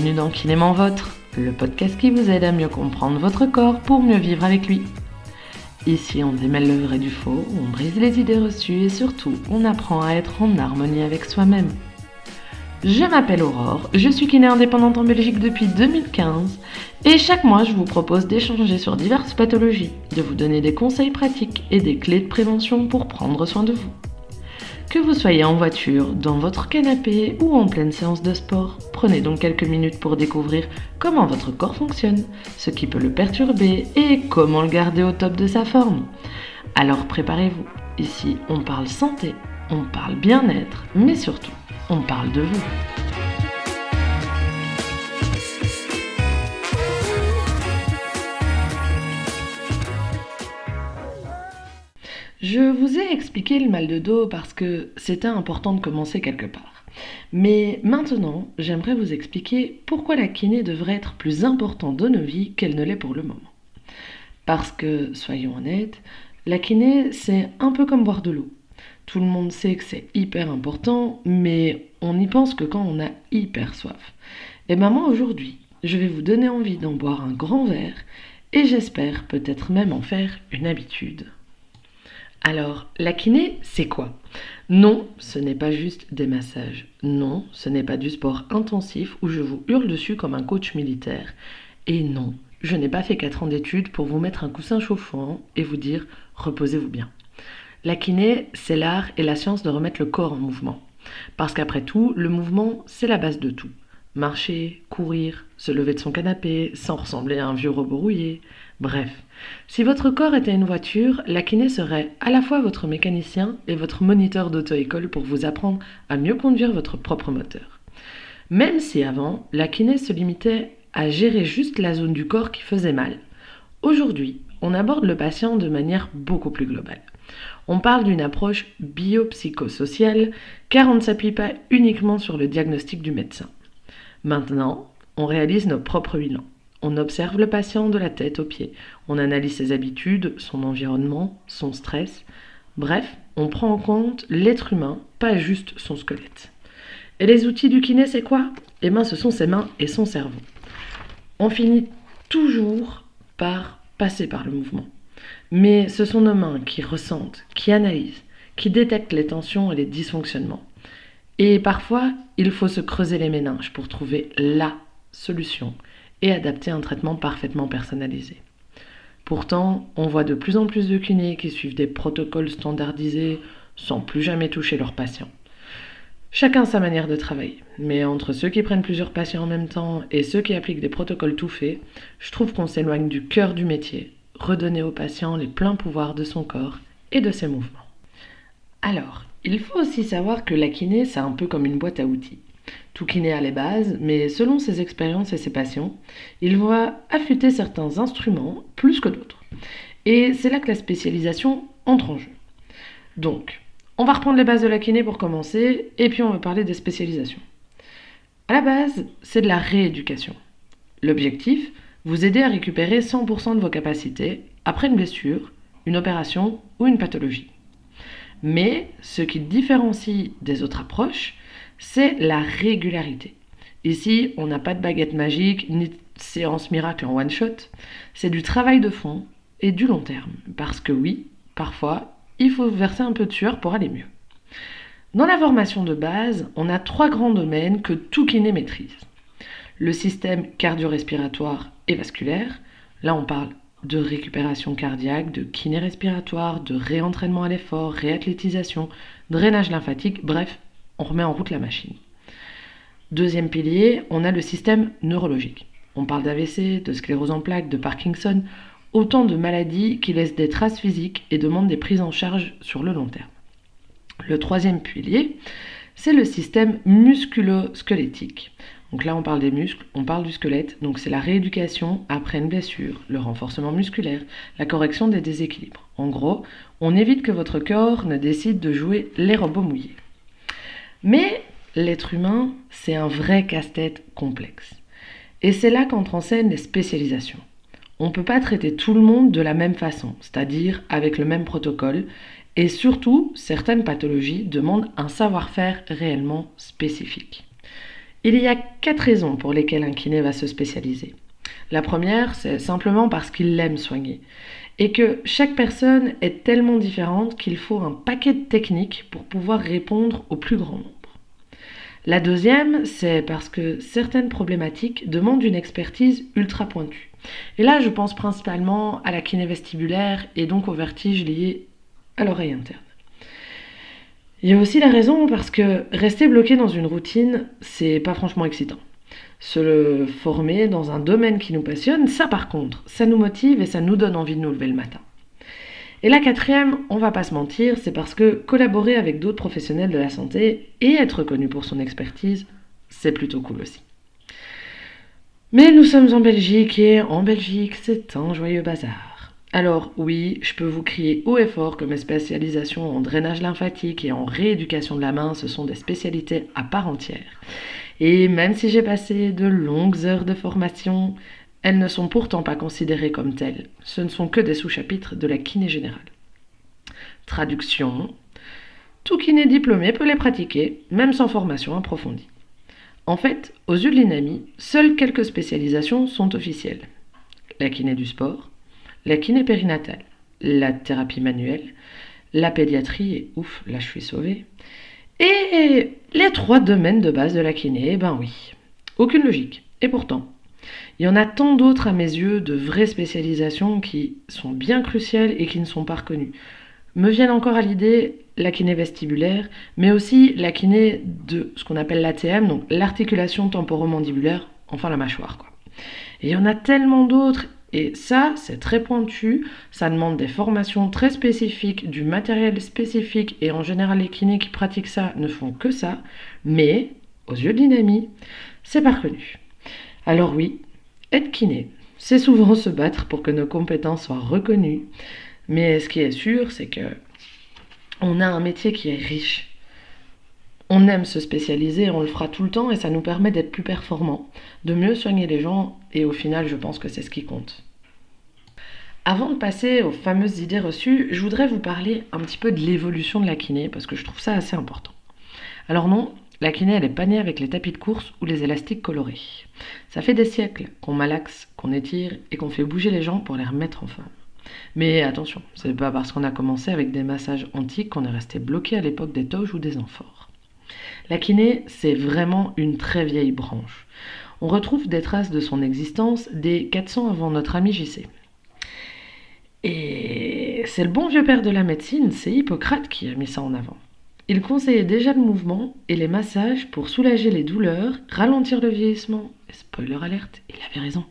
Bienvenue dans Kinément Votre, le podcast qui vous aide à mieux comprendre votre corps pour mieux vivre avec lui. Ici, on démêle le vrai du faux, on brise les idées reçues et surtout, on apprend à être en harmonie avec soi-même. Je m'appelle Aurore, je suis kiné indépendante en Belgique depuis 2015 et chaque mois, je vous propose d'échanger sur diverses pathologies, de vous donner des conseils pratiques et des clés de prévention pour prendre soin de vous. Que vous soyez en voiture, dans votre canapé ou en pleine séance de sport, prenez donc quelques minutes pour découvrir comment votre corps fonctionne, ce qui peut le perturber et comment le garder au top de sa forme. Alors préparez-vous, ici on parle santé, on parle bien-être, mais surtout on parle de vous. Je vous ai expliqué le mal de dos parce que c'était important de commencer quelque part. Mais maintenant, j'aimerais vous expliquer pourquoi la kiné devrait être plus importante dans nos vies qu'elle ne l'est pour le moment. Parce que, soyons honnêtes, la kiné, c'est un peu comme boire de l'eau. Tout le monde sait que c'est hyper important, mais on n'y pense que quand on a hyper soif. Et moi aujourd'hui, je vais vous donner envie d'en boire un grand verre et j'espère peut-être même en faire une habitude. Alors, la kiné, c'est quoi ? Non, ce n'est pas juste des massages. Non, ce n'est pas du sport intensif où je vous hurle dessus comme un coach militaire. Et non, je n'ai pas fait 4 ans d'études pour vous mettre un coussin chauffant et vous dire « reposez-vous bien ». La kiné, c'est l'art et la science de remettre le corps en mouvement. Parce qu'après tout, le mouvement, c'est la base de tout. Marcher, courir, se lever de son canapé sans ressembler à un vieux robot rouillé. Bref, si votre corps était une voiture, la kiné serait à la fois votre mécanicien et votre moniteur d'auto-école pour vous apprendre à mieux conduire votre propre moteur. Même si avant, la kiné se limitait à gérer juste la zone du corps qui faisait mal. Aujourd'hui, on aborde le patient de manière beaucoup plus globale. On parle d'une approche biopsychosociale car on ne s'appuie pas uniquement sur le diagnostic du médecin. Maintenant, on réalise nos propres bilans. On observe le patient de la tête aux pieds. On analyse ses habitudes, son environnement, son stress. Bref, on prend en compte l'être humain, pas juste son squelette. Et les outils du kiné, c'est quoi ? Ce sont ses mains et son cerveau. On finit toujours par passer par le mouvement. Mais ce sont nos mains qui ressentent, qui analysent, qui détectent les tensions et les dysfonctionnements. Et parfois, il faut se creuser les méninges pour trouver la solution et adapter un traitement parfaitement personnalisé. Pourtant, on voit de plus en plus de kinés qui suivent des protocoles standardisés sans plus jamais toucher leurs patients. Chacun sa manière de travailler, mais entre ceux qui prennent plusieurs patients en même temps et ceux qui appliquent des protocoles tout faits, je trouve qu'on s'éloigne du cœur du métier, redonner au patient les pleins pouvoirs de son corps et de ses mouvements. Alors, il faut aussi savoir que la kiné, c'est un peu comme une boîte à outils. Tout kiné a les bases, mais selon ses expériences et ses passions, il va affûter certains instruments plus que d'autres. Et c'est là que la spécialisation entre en jeu. Donc, on va reprendre les bases de la kiné pour commencer, et puis on va parler des spécialisations. À la base, c'est de la rééducation. L'objectif, vous aider à récupérer 100% de vos capacités après une blessure, une opération ou une pathologie. Mais ce qui différencie des autres approches, c'est la régularité. Ici, on n'a pas de baguette magique ni de séance miracle en one shot. C'est du travail de fond et du long terme. Parce que oui, parfois, il faut verser un peu de sueur pour aller mieux. Dans la formation de base, on a 3 grands domaines que tout kiné maîtrise. Le système cardio-respiratoire et vasculaire. Là, on parle de récupération cardiaque, de kiné respiratoire, de réentraînement à l'effort, réathlétisation, drainage lymphatique, bref, on remet en route la machine. Deuxième pilier, on a le système neurologique. On parle d'AVC, de sclérose en plaques, de Parkinson, autant de maladies qui laissent des traces physiques et demandent des prises en charge sur le long terme. Le troisième pilier, c'est le système musculo-squelettique. Donc là, on parle des muscles, on parle du squelette, donc c'est la rééducation après une blessure, le renforcement musculaire, la correction des déséquilibres. En gros, on évite que votre corps ne décide de jouer les robots mouillés. Mais l'être humain, c'est un vrai casse-tête complexe. Et c'est là qu'entrent en scène les spécialisations. On ne peut pas traiter tout le monde de la même façon, c'est-à-dire avec le même protocole, et surtout, certaines pathologies demandent un savoir-faire réellement spécifique. Il y a 4 raisons pour lesquelles un kiné va se spécialiser. La première, c'est simplement parce qu'il aime soigner et que chaque personne est tellement différente qu'il faut un paquet de techniques pour pouvoir répondre au plus grand nombre. La deuxième, c'est parce que certaines problématiques demandent une expertise ultra pointue. Et là, je pense principalement à la kiné vestibulaire et donc aux vertiges liés à l'oreille interne. Il y a aussi la raison parce que rester bloqué dans une routine, c'est pas franchement excitant. Se former dans un domaine qui nous passionne, ça par contre, ça nous motive et ça nous donne envie de nous lever le matin. Et la quatrième, on va pas se mentir, c'est parce que collaborer avec d'autres professionnels de la santé et être reconnu pour son expertise, c'est plutôt cool aussi. Mais nous sommes en Belgique et en Belgique, c'est un joyeux bazar. Alors oui, je peux vous crier haut et fort que mes spécialisations en drainage lymphatique et en rééducation de la main, ce sont des spécialités à part entière. Et même si j'ai passé de longues heures de formation, elles ne sont pourtant pas considérées comme telles. Ce ne sont que des sous-chapitres de la kiné générale. Traduction. Tout kiné diplômé peut les pratiquer, même sans formation approfondie. En fait, aux yeux de l'INAMI, seules quelques spécialisations sont officielles. La kiné du sport, la kiné périnatale, la thérapie manuelle, la pédiatrie, et ouf, là je suis sauvée, et les 3 domaines de base de la kiné, ben oui. Aucune logique. Et pourtant, il y en a tant d'autres à mes yeux de vraies spécialisations qui sont bien cruciales et qui ne sont pas reconnues. Me viennent encore à l'idée la kiné vestibulaire, mais aussi la kiné de ce qu'on appelle l'ATM, donc l'articulation temporomandibulaire, enfin la mâchoire, quoi. Et il y en a tellement d'autres, et ça, c'est très pointu, ça demande des formations très spécifiques, du matériel spécifique, et en général, les kinés qui pratiquent ça ne font que ça, mais, aux yeux de l'INAMI, c'est pas reconnu. Alors oui, être kiné, c'est souvent se battre pour que nos compétences soient reconnues, mais ce qui est sûr, c'est que on a un métier qui est riche. On aime se spécialiser, on le fera tout le temps et ça nous permet d'être plus performants, de mieux soigner les gens et au final, je pense que c'est ce qui compte. Avant de passer aux fameuses idées reçues, je voudrais vous parler un petit peu de l'évolution de la kiné parce que je trouve ça assez important. Alors non, la kiné elle est pas née avec les tapis de course ou les élastiques colorés. Ça fait des siècles qu'on malaxe, qu'on étire et qu'on fait bouger les gens pour les remettre en forme. Mais attention, c'est pas parce qu'on a commencé avec des massages antiques qu'on est resté bloqué à l'époque des toges ou des amphores. La kiné, c'est vraiment une très vieille branche. On retrouve des traces de son existence dès 400 avant notre ami JC. Et c'est le bon vieux père de la médecine, c'est Hippocrate qui a mis ça en avant. Il conseillait déjà le mouvement et les massages pour soulager les douleurs, ralentir le vieillissement. Et spoiler alerte, il avait raison.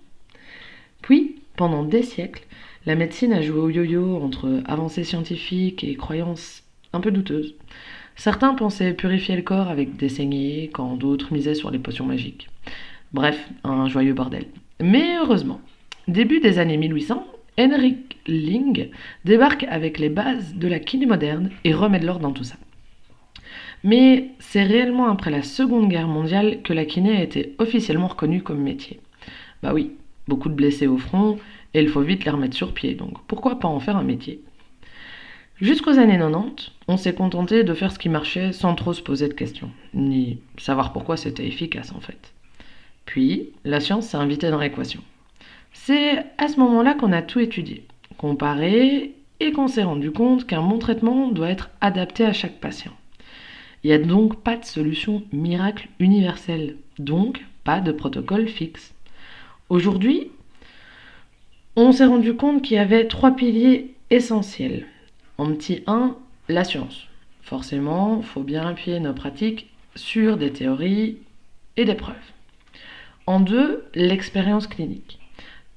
Puis, pendant des siècles, la médecine a joué au yo-yo entre avancées scientifiques et croyances un peu douteuses. Certains pensaient purifier le corps avec des saignées, quand d'autres misaient sur les potions magiques. Bref, un joyeux bordel. Mais heureusement, début des années 1800, Henrik Ling débarque avec les bases de la kiné moderne et remet de l'ordre dans tout ça. Mais c'est réellement après la Seconde Guerre mondiale que la kiné a été officiellement reconnue comme métier. Bah oui, beaucoup de blessés au front, et il faut vite les remettre sur pied, donc pourquoi pas en faire un métier? Jusqu'aux années 90, on s'est contenté de faire ce qui marchait sans trop se poser de questions, ni savoir pourquoi c'était efficace en fait. Puis, la science s'est invitée dans l'équation. C'est à ce moment-là qu'on a tout étudié, comparé, et qu'on s'est rendu compte qu'un bon traitement doit être adapté à chaque patient. Il n'y a donc pas de solution miracle universelle, donc pas de protocole fixe. Aujourd'hui, on s'est rendu compte qu'il y avait 3 piliers essentiels. En petit 1, la science. Forcément, il faut bien appuyer nos pratiques sur des théories et des preuves. En 2, l'expérience clinique.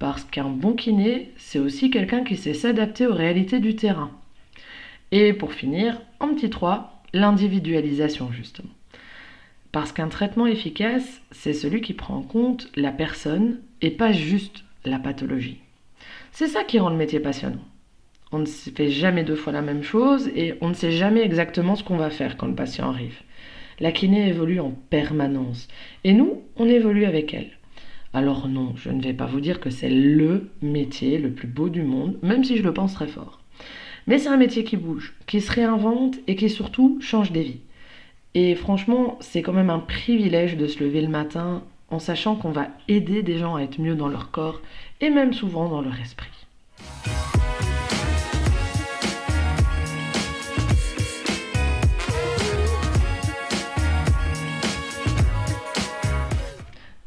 Parce qu'un bon kiné, c'est aussi quelqu'un qui sait s'adapter aux réalités du terrain. Et pour finir, en petit 3, l'individualisation justement. Parce qu'un traitement efficace, c'est celui qui prend en compte la personne et pas juste la pathologie. C'est ça qui rend le métier passionnant. On ne fait jamais 2 fois la même chose et on ne sait jamais exactement ce qu'on va faire quand le patient arrive. La kiné évolue en permanence et nous, on évolue avec elle. Alors non, je ne vais pas vous dire que c'est le métier le plus beau du monde, même si je le pense très fort. Mais c'est un métier qui bouge, qui se réinvente et qui surtout change des vies. Et franchement, c'est quand même un privilège de se lever le matin en sachant qu'on va aider des gens à être mieux dans leur corps et même souvent dans leur esprit.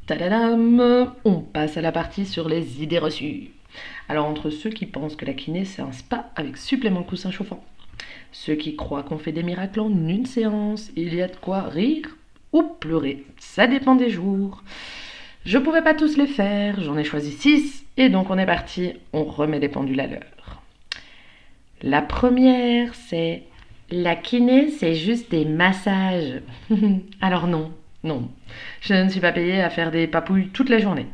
Tadadam! On passe à la partie sur les idées reçues. Alors entre ceux qui pensent que la kiné c'est un spa avec supplément de coussin chauffant, ceux qui croient qu'on fait des miracles en une séance, il y a de quoi rire ou pleurer, ça dépend des jours. Je pouvais pas tous les faire, j'en ai choisi 6 et donc on est parti, on remet les pendules à l'heure. La première c'est la kiné c'est juste des massages. Alors non, non, je ne suis pas payée à faire des papouilles toute la journée.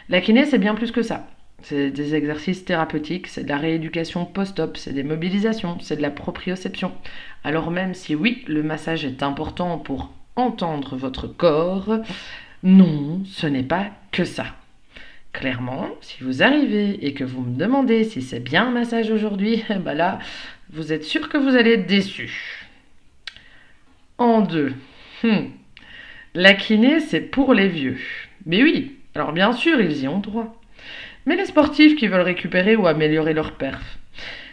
La kiné c'est bien plus que ça. C'est des exercices thérapeutiques, c'est de la rééducation post-op, c'est des mobilisations, c'est de la proprioception. Alors même si oui, le massage est important pour entendre votre corps, non, ce n'est pas que ça. Clairement, si vous arrivez et que vous me demandez si c'est bien un massage aujourd'hui, bah là, vous êtes sûr que vous allez être déçu. En deux, la kiné, c'est pour les vieux. Mais oui, alors bien sûr, ils y ont droit. Mais les sportifs qui veulent récupérer ou améliorer leur perf.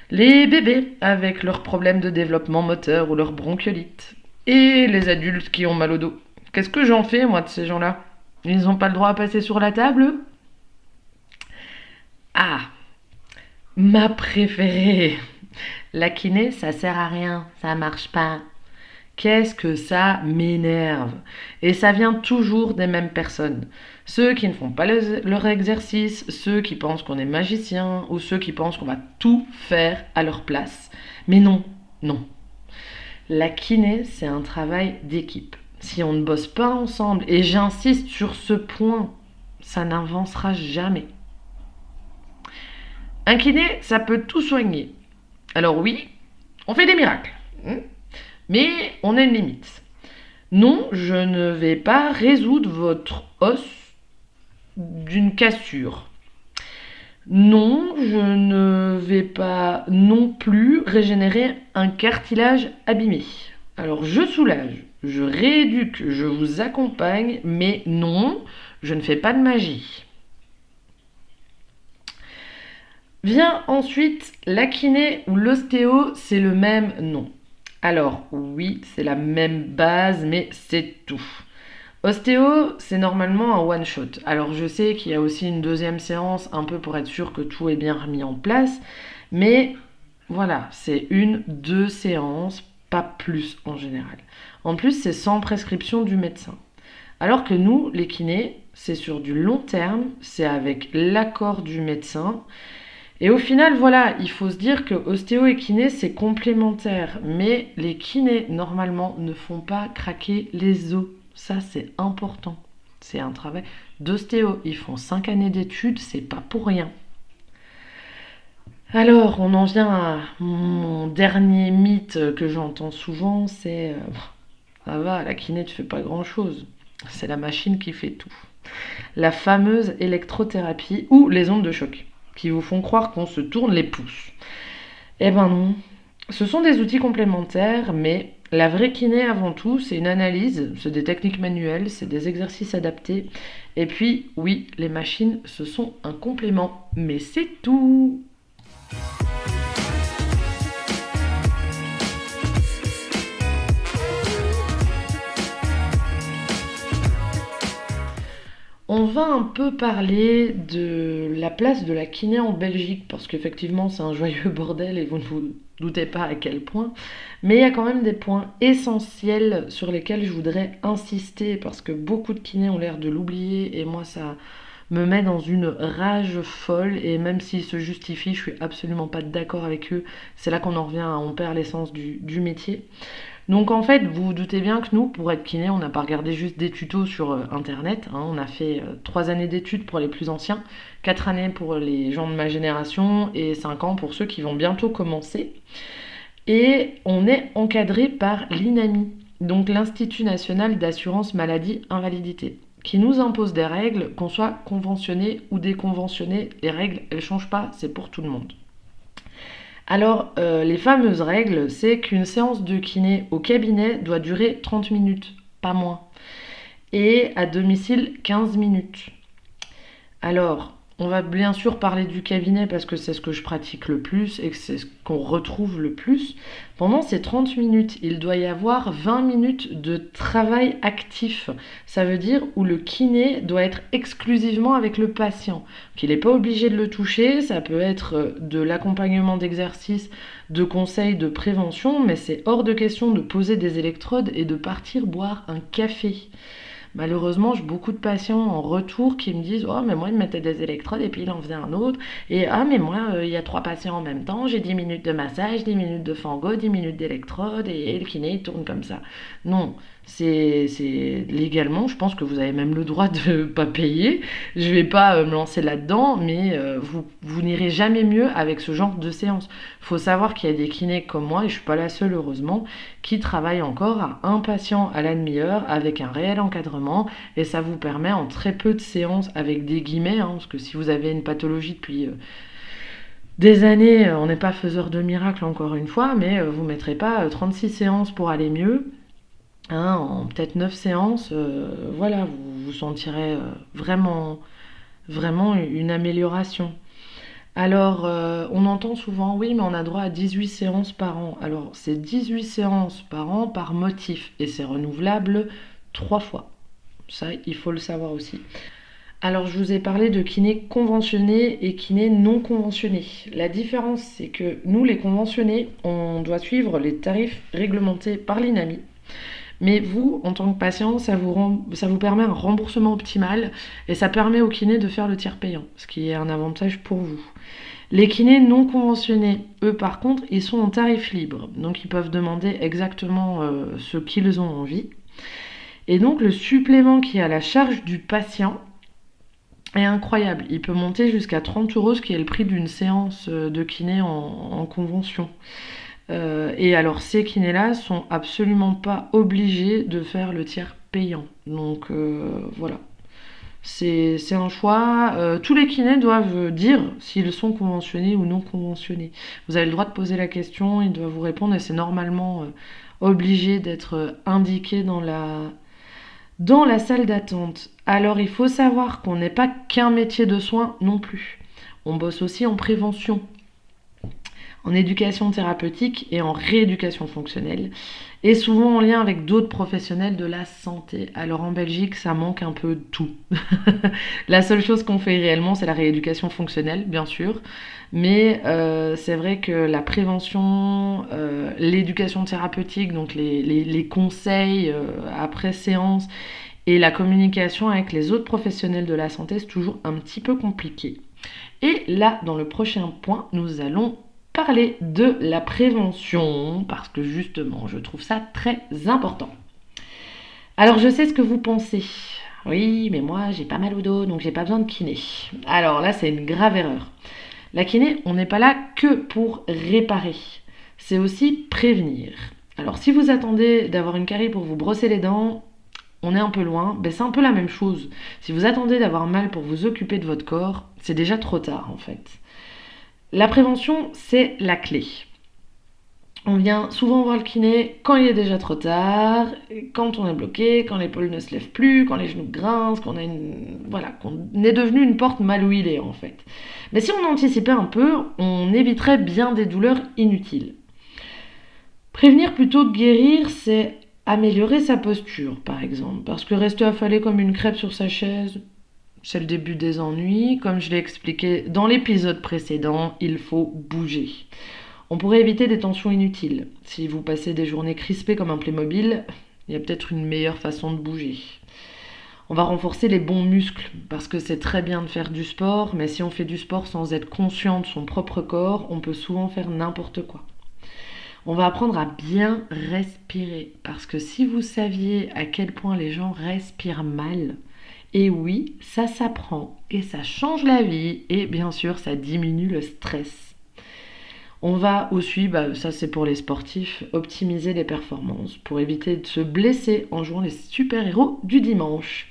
Les bébés avec leurs problèmes de développement moteur ou leur bronchiolite. Et les adultes qui ont mal au dos. Qu'est-ce que j'en fais, moi, de ces gens-là? Ils n'ont pas le droit à passer sur la table, eux? Ah, ma préférée. La kiné, ça sert à rien, ça marche pas. Qu'est-ce que ça m'énerve. Et ça vient toujours des mêmes personnes. Ceux qui ne font pas leur exercice, ceux qui pensent qu'on est magicien, ou ceux qui pensent qu'on va tout faire à leur place. Mais non, non. La kiné, c'est un travail d'équipe. Si on ne bosse pas ensemble, et j'insiste sur ce point, ça n'avancera jamais. Un kiné, ça peut tout soigner. Alors oui, on fait des miracles. Mais on a une limite. Non, je ne vais pas résoudre votre os d'une cassure. Non, je ne vais pas non plus régénérer un cartilage abîmé. Alors je soulage, je rééduque, je vous accompagne, mais non, je ne fais pas de magie. Vient ensuite la kiné ou l'ostéo, c'est le même nom. Alors oui, c'est la même base, mais c'est tout. Ostéo, c'est normalement un one-shot. Alors je sais qu'il y a aussi une deuxième séance, un peu pour être sûr que tout est bien remis en place, mais voilà, c'est 1-2 séances, pas plus en général. En plus, c'est sans prescription du médecin. Alors que nous, les kinés, c'est sur du long terme, c'est avec l'accord du médecin. Et au final, voilà, il faut se dire que ostéo et kiné, c'est complémentaire. Mais les kinés, normalement, ne font pas craquer les os. Ça, c'est important. C'est un travail d'ostéo. Ils font 5 années d'études, c'est pas pour rien. Alors, on en vient à mon dernier mythe que j'entends souvent, c'est ça va, la kiné ne fait pas grand-chose. C'est la machine qui fait tout. La fameuse électrothérapie ou les ondes de choc, qui vous font croire qu'on se tourne les pouces. Eh ben non. Ce sont des outils complémentaires, mais la vraie kiné avant tout, c'est une analyse, c'est des techniques manuelles, c'est des exercices adaptés. Et puis, oui, les machines, ce sont un complément, mais c'est tout. On va un peu parler de la place de la kiné en Belgique, parce qu'effectivement c'est un joyeux bordel et vous ne vous doutez pas à quel point. Mais il y a quand même des points essentiels sur lesquels je voudrais insister, parce que beaucoup de kinés ont l'air de l'oublier et moi ça me met dans une rage folle, et même s'ils se justifient, je suis absolument pas d'accord avec eux. C'est là qu'on en revient, on perd l'essence du métier. Donc en fait, vous vous doutez bien que nous, pour être kiné, on n'a pas regardé juste des tutos sur internet. On a fait 3 années d'études pour les plus anciens, 4 années pour les gens de ma génération et 5 ans pour ceux qui vont bientôt commencer. Et on est encadré par l'INAMI, donc l'Institut National d'Assurance Maladie Invalidité, qui nous impose des règles, qu'on soit conventionné ou déconventionné. Les règles, elles ne changent pas, c'est pour tout le monde. Alors, les fameuses règles, c'est qu'une séance de kiné au cabinet doit durer 30 minutes, pas moins. Et à domicile, 15 minutes. Alors, on va bien sûr parler du cabinet parce que c'est ce que je pratique le plus et que c'est ce qu'on retrouve le plus. Pendant ces 30 minutes, il doit y avoir 20 minutes de travail actif. Ça veut dire où le kiné doit être exclusivement avec le patient. Qu'il n'est pas obligé de le toucher, ça peut être de l'accompagnement d'exercices, de conseils, de prévention, mais c'est hors de question de poser des électrodes et de partir boire un café. Malheureusement, j'ai beaucoup de patients en retour qui me disent: oh, mais moi, il me mettait des électrodes et puis il en faisait un autre. Et ah, mais moi, il y a 3 patients en même temps, j'ai 10 minutes de massage, 10 minutes de fango, 10 minutes d'électrodes et le kiné il tourne comme ça. Non, c'est légalement, je pense que vous avez même le droit de pas payer. Je vais pas me lancer là-dedans, mais vous n'irez jamais mieux avec ce genre de séance. Faut savoir qu'il y a des kinés comme moi, et je suis pas la seule heureusement, qui travaillent encore à un patient à la demi-heure avec un réel encadrement, et ça vous permet en très peu de séances, avec des guillemets, hein, parce que si vous avez une pathologie depuis des années, on n'est pas faiseur de miracles encore une fois, mais vous ne mettrez pas 36 séances pour aller mieux. Hein, en peut-être 9 séances, voilà, vous sentirez vraiment, vraiment une amélioration. Alors, on entend souvent, oui, mais on a droit à 18 séances par an. Alors, c'est 18 séances par an par motif et c'est renouvelable 3 fois. Ça, il faut le savoir aussi. Alors, je vous ai parlé de kiné conventionné et kiné non conventionné. La différence, c'est que nous, les conventionnés, on doit suivre les tarifs réglementés par l'INAMI. Mais vous, en tant que patient, ça vous permet un remboursement optimal et ça permet au kiné de faire le tiers payant, ce qui est un avantage pour vous. Les kinés non conventionnés, eux par contre, ils sont en tarif libre, donc ils peuvent demander exactement ce qu'ils ont envie. Et donc le supplément qui est à la charge du patient est incroyable. Il peut monter jusqu'à 30 euros, ce qui est le prix d'une séance de kiné en convention. Et alors ces kinés-là sont absolument pas obligés de faire le tiers payant. Donc voilà. C'est un choix. Tous les kinés doivent dire s'ils sont conventionnés ou non conventionnés. Vous avez le droit de poser la question, ils doivent vous répondre et c'est normalement obligé d'être indiqué dans la salle d'attente. Alors il faut savoir qu'on n'est pas qu'un métier de soins non plus. On bosse aussi en prévention, en éducation thérapeutique et en rééducation fonctionnelle, et souvent en lien avec d'autres professionnels de la santé. Alors en Belgique, ça manque un peu de tout. La seule chose qu'on fait réellement, c'est la rééducation fonctionnelle, bien sûr, mais c'est vrai que la prévention, l'éducation thérapeutique, donc les conseils après séance, et la communication avec les autres professionnels de la santé, c'est toujours un petit peu compliqué. Et là, dans le prochain point, nous allons parler de la prévention, parce que justement, je trouve ça très important. Alors, je sais ce que vous pensez. Oui, mais moi, j'ai pas mal au dos, donc j'ai pas besoin de kiné. Alors là, c'est une grave erreur. La kiné, on n'est pas là que pour réparer. C'est aussi prévenir. Alors, si vous attendez d'avoir une carie pour vous brosser les dents, on est un peu loin, ben c'est un peu la même chose. Si vous attendez d'avoir mal pour vous occuper de votre corps, c'est déjà trop tard en fait. La prévention, c'est la clé. On vient souvent voir le kiné quand il est déjà trop tard, quand on est bloqué, quand l'épaule ne se lève plus, quand les genoux grincent, qu'on est devenu une porte mal huilée en fait. Mais si on anticipait un peu, on éviterait bien des douleurs inutiles. Prévenir plutôt que guérir, c'est améliorer sa posture par exemple, parce que rester affalé comme une crêpe sur sa chaise, c'est le début des ennuis. Comme je l'ai expliqué dans l'épisode précédent, il faut bouger. On pourrait éviter des tensions inutiles. Si vous passez des journées crispées comme un Playmobil, il y a peut-être une meilleure façon de bouger. On va renforcer les bons muscles, parce que c'est très bien de faire du sport, mais si on fait du sport sans être conscient de son propre corps, on peut souvent faire n'importe quoi. On va apprendre à bien respirer, parce que si vous saviez à quel point les gens respirent mal, et oui, ça s'apprend et ça change la vie et bien sûr ça diminue le stress. On va aussi, ça c'est pour les sportifs, optimiser les performances pour éviter de se blesser en jouant les super-héros du dimanche.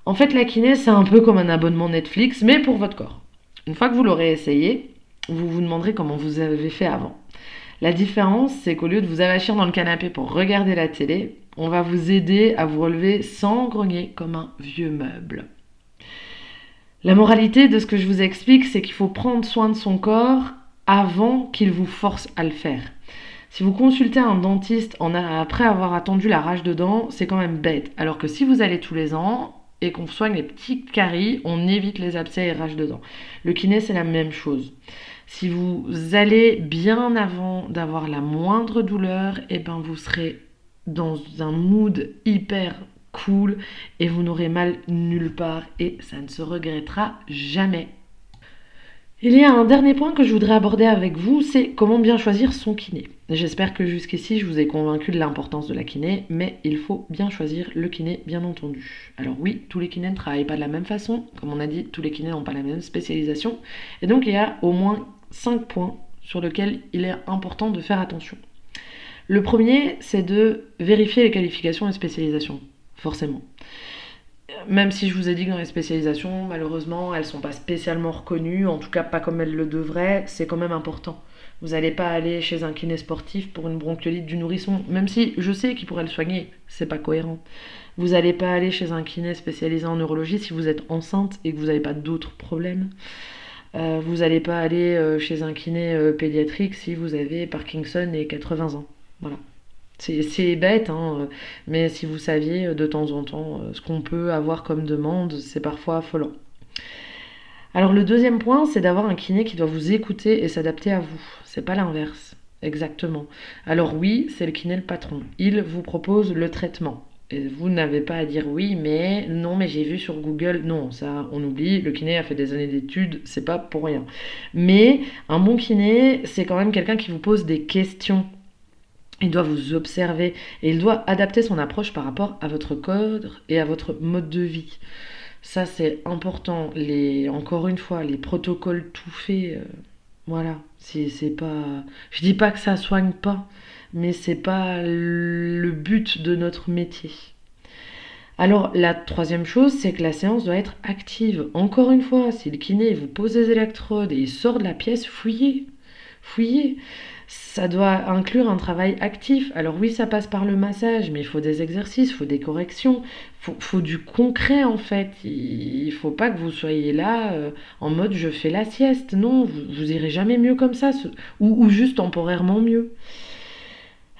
En fait, la kiné c'est un peu comme un abonnement Netflix mais pour votre corps. Une fois que vous l'aurez essayé, Vous vous demanderez comment vous avez fait avant. La différence, c'est qu'au lieu de vous avachir dans le canapé pour regarder la télé, on va vous aider à vous relever sans grogner comme un vieux meuble. La moralité de ce que je vous explique, c'est qu'il faut prendre soin de son corps avant qu'il vous force à le faire. Si vous consultez un dentiste après avoir attendu la rage de dents, c'est quand même bête. Alors que si vous allez tous les ans et qu'on soigne les petites caries, on évite les abcès et rages de dents. Le kiné, c'est la même chose. Si vous allez bien avant d'avoir la moindre douleur, eh ben vous serez dans un mood hyper cool et vous n'aurez mal nulle part et ça ne se regrettera jamais. Il y a un dernier point que je voudrais aborder avec vous, c'est comment bien choisir son kiné. J'espère que jusqu'ici je vous ai convaincu de l'importance de la kiné, mais il faut bien choisir le kiné, bien entendu. Alors oui, tous les kinés ne travaillent pas de la même façon, comme on a dit, tous les kinés n'ont pas la même spécialisation, et donc il y a au moins 5 points sur lesquels il est important de faire attention. Le premier, c'est de vérifier les qualifications et spécialisations, forcément. Même si je vous ai dit que dans les spécialisations, malheureusement, elles ne sont pas spécialement reconnues, en tout cas pas comme elles le devraient, c'est quand même important. Vous n'allez pas aller chez un kiné sportif pour une bronchiolite du nourrisson, même si je sais qu'il pourrait le soigner, c'est pas cohérent. Vous n'allez pas aller chez un kiné spécialisé en neurologie si vous êtes enceinte et que vous n'avez pas d'autres problèmes. Vous n'allez pas aller chez un kiné pédiatrique si vous avez Parkinson et 80 ans. Voilà. C'est bête, hein, mais si vous saviez de temps en temps ce qu'on peut avoir comme demande, c'est parfois affolant. Alors le deuxième point, c'est d'avoir un kiné qui doit vous écouter et s'adapter à vous. C'est pas l'inverse, exactement. Alors oui, c'est le kiné le patron. Il vous propose le traitement. Et vous n'avez pas à dire oui, mais non, mais j'ai vu sur Google. Non, ça, on oublie. Le kiné a fait des années d'études, c'est pas pour rien. Mais un bon kiné, c'est quand même quelqu'un qui vous pose des questions. Il doit vous observer et il doit adapter son approche par rapport à votre corps et à votre mode de vie. Ça, c'est important. Encore une fois, les protocoles tout faits, voilà. C'est pas. Je dis pas que ça soigne pas, mais c'est pas le but de notre métier. Alors, la troisième chose, c'est que la séance doit être active. Encore une fois, si le kiné vous pose des électrodes et il sort de la pièce, fouillez. Fouillez. Ça doit inclure un travail actif. Alors oui, ça passe par le massage, mais il faut des exercices, il faut des corrections, faut du concret en fait. Il ne faut pas que vous soyez là en mode je fais la sieste. Non, vous irez jamais mieux comme ça, ou juste temporairement mieux.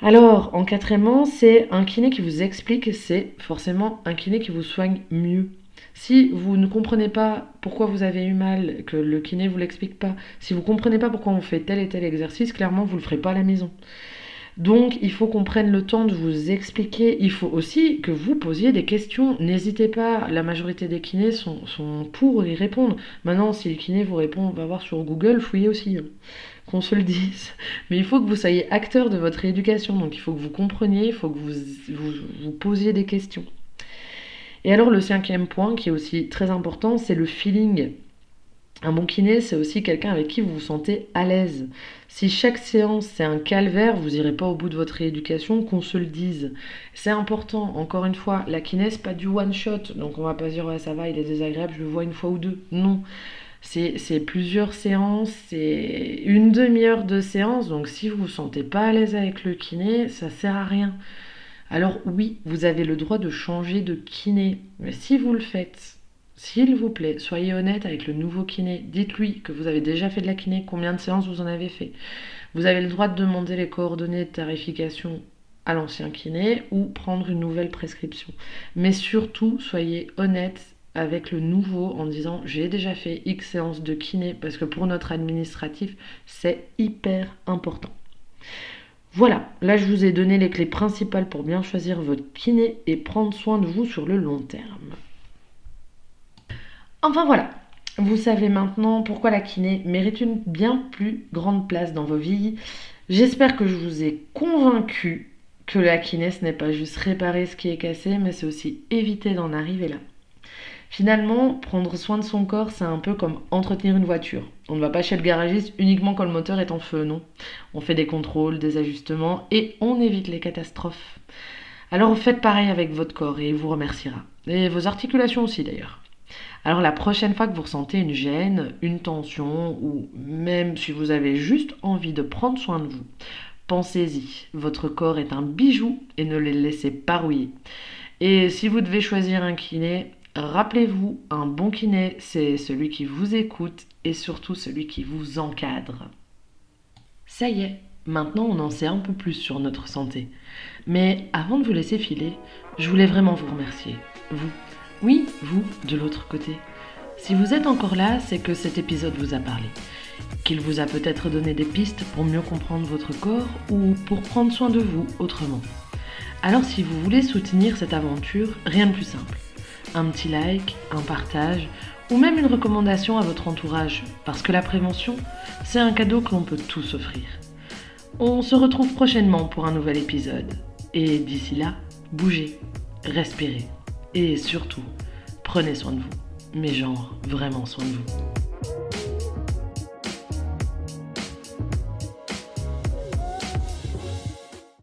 Alors, en quatrièmement, c'est un kiné qui vous explique, c'est forcément un kiné qui vous soigne mieux. Si vous ne comprenez pas pourquoi vous avez eu mal, que le kiné vous l'explique pas, si vous comprenez pas pourquoi on fait tel et tel exercice, clairement vous le ferez pas à la maison. Donc il faut qu'on prenne le temps de vous expliquer. Il faut aussi que vous posiez des questions. N'hésitez pas, la majorité des kinés sont pour y répondre. Maintenant, si le kiné vous répond, on va voir sur Google, fouillez aussi, hein, qu'on se le dise. Mais il faut que vous soyez acteur de votre éducation. Donc il faut que vous compreniez, il faut que vous posiez des questions. Et alors le cinquième point, qui est aussi très important, c'est le feeling. Un bon kiné, c'est aussi quelqu'un avec qui vous vous sentez à l'aise. Si chaque séance c'est un calvaire, vous n'irez pas au bout de votre rééducation, qu'on se le dise. C'est important, encore une fois, la kiné c'est pas du one shot, donc on va pas dire ouais ça va, il est désagréable, je le vois une fois ou deux. Non, c'est plusieurs séances, c'est une demi-heure de séance, donc si vous vous sentez pas à l'aise avec le kiné, ça sert à rien. Alors oui, vous avez le droit de changer de kiné, mais si vous le faites, s'il vous plaît, soyez honnête avec le nouveau kiné. Dites-lui que vous avez déjà fait de la kiné, combien de séances vous en avez fait. Vous avez le droit de demander les coordonnées de tarification à l'ancien kiné ou prendre une nouvelle prescription. Mais surtout, soyez honnête avec le nouveau en disant j'ai déjà fait X séances de kiné parce que pour notre administratif, c'est hyper important. Voilà, là je vous ai donné les clés principales pour bien choisir votre kiné et prendre soin de vous sur le long terme. Enfin voilà, vous savez maintenant pourquoi la kiné mérite une bien plus grande place dans vos vies. J'espère que je vous ai convaincu que la kiné ce n'est pas juste réparer ce qui est cassé, mais c'est aussi éviter d'en arriver là. Finalement, prendre soin de son corps, c'est un peu comme entretenir une voiture. On ne va pas chez le garagiste uniquement quand le moteur est en feu, non. On fait des contrôles, des ajustements et on évite les catastrophes. Alors faites pareil avec votre corps et il vous remerciera. Et vos articulations aussi d'ailleurs. Alors la prochaine fois que vous ressentez une gêne, une tension, ou même si vous avez juste envie de prendre soin de vous, pensez-y. Votre corps est un bijou et ne le laissez pas rouiller. Et si vous devez choisir un kiné, rappelez-vous, un bon kiné, c'est celui qui vous écoute et surtout celui qui vous encadre. Ça y est, maintenant on en sait un peu plus sur notre santé. Mais avant de vous laisser filer, je voulais vraiment vous remercier. Vous. Oui, vous, de l'autre côté. Si vous êtes encore là, c'est que cet épisode vous a parlé. Qu'il vous a peut-être donné des pistes pour mieux comprendre votre corps ou pour prendre soin de vous autrement. Alors si vous voulez soutenir cette aventure, rien de plus simple. Un petit like, un partage ou même une recommandation à votre entourage, parce que la prévention, c'est un cadeau que l'on peut tous offrir. On se retrouve prochainement pour un nouvel épisode. Et d'ici là, bougez, respirez et surtout, prenez soin de vous. Mais genre, vraiment soin de vous.